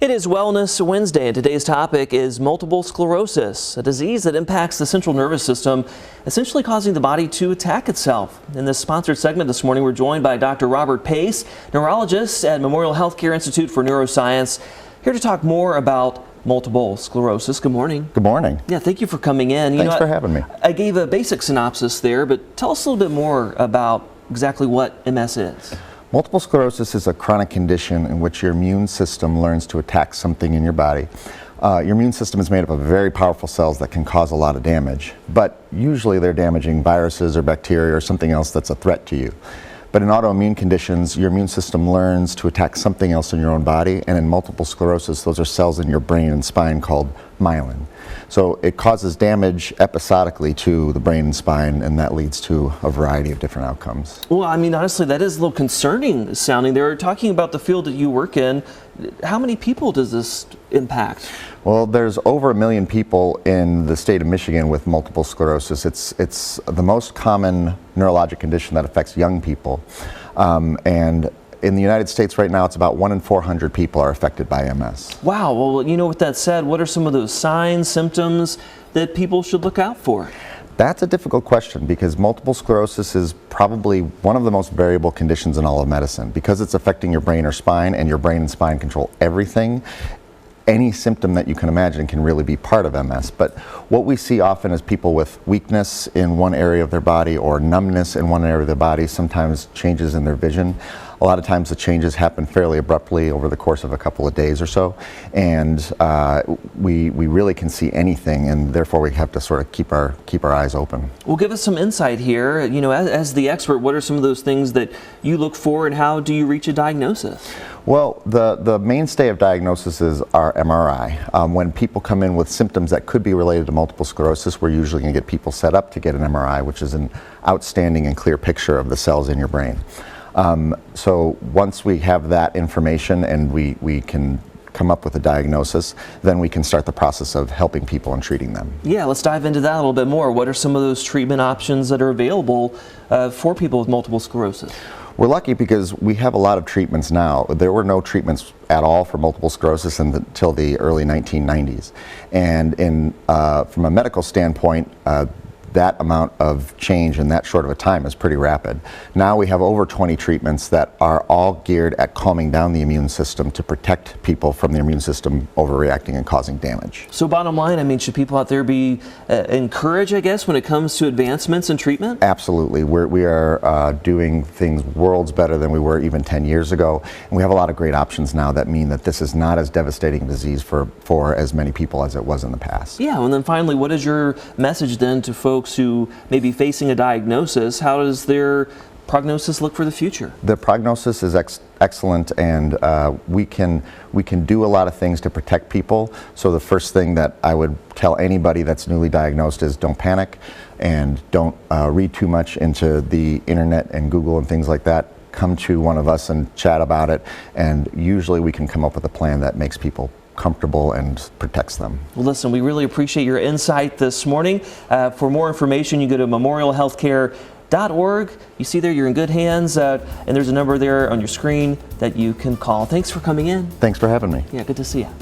It is Wellness Wednesday, and today's topic is multiple sclerosis, a disease that impacts the central nervous system, essentially causing the body to attack itself. In this sponsored segment this morning, we're joined by Dr. Robert Pace, neurologist at Memorial Healthcare Institute for Neuroscience, here to talk more about multiple sclerosis. Good morning. Good morning. Yeah, thank you for coming in. Thanks for having me. I gave a basic synopsis there, but tell us a little bit more about exactly what MS is. Multiple sclerosis is a chronic condition in which your immune system learns to attack something in your body. Your immune system is made up of very powerful cells that can cause a lot of damage, but usually they're damaging viruses or bacteria or something else that's a threat to you. But in autoimmune conditions, your immune system learns to attack something else in your own body, and in multiple sclerosis, those are cells in your brain and spine called myelin. So it causes damage episodically to the brain and spine, and that leads to a variety of different outcomes. Well, I mean, honestly, that is a little concerning sounding. They're talking about the field that you work in. How many people does this impact? Well, there's over 1 million people in the state of Michigan with multiple sclerosis. It's the most common neurologic condition that affects young people. And in the United States right now, it's about 1 in 400 people are affected by MS. Wow. Well, you know, with that said, what are some of those signs, symptoms that people should look out for? That's a difficult question because multiple sclerosis is probably one of the most variable conditions in all of medicine. Because it's affecting your brain or spine, and your brain and spine control everything, any symptom that you can imagine can really be part of MS. But what we see often is people with weakness in one area of their body or numbness in one area of their body, sometimes changes in their vision. A lot of times the changes happen fairly abruptly over the course of a couple of days or so, and we really can see anything, and therefore we have to sort of keep our eyes open. Well, give us some insight here. You know, as the expert, what are some of those things that you look for, and how do you reach a diagnosis? Well, the mainstay of diagnosis is our MRI. When people come in with symptoms that could be related to multiple sclerosis, we're usually going to get people set up to get an MRI, which is an outstanding and clear picture of the cells in your brain. So once we have that information and we can come up with a diagnosis, then we can start the process of helping people and treating them. Yeah, let's dive into that a little bit more. What are some of those treatment options that are available for people with multiple sclerosis? We're lucky because we have a lot of treatments now. There were no treatments at all for multiple sclerosis until the early 1990s. And from a medical standpoint, that amount of change in that short of a time is pretty rapid. Now we have over 20 treatments that are all geared at calming down the immune system to protect people from the immune system overreacting and causing damage. So bottom line, I mean, should people out there be encouraged, I guess, when it comes to advancements in treatment? Absolutely. We are doing things worlds better than we were even 10 years ago. And we have a lot of great options now that mean that this is not as devastating a disease for as many people as it was in the past. Yeah, and then finally, what is your message then to folks who may be facing a diagnosis? How does their prognosis look for the future? The prognosis is excellent, and we can do a lot of things to protect people. So the first thing that I would tell anybody that's newly diagnosed is don't panic and don't read too much into the internet and Google and things like that. Come to one of us and chat about it, and usually we can come up with a plan that makes people comfortable and protects them. Well, listen, we really appreciate your insight this morning. For more information, you go to memorialhealthcare.org. You see there, you're in good hands, and there's a number there on your screen that you can call. Thanks for coming in. Thanks for having me. Yeah, good to see you.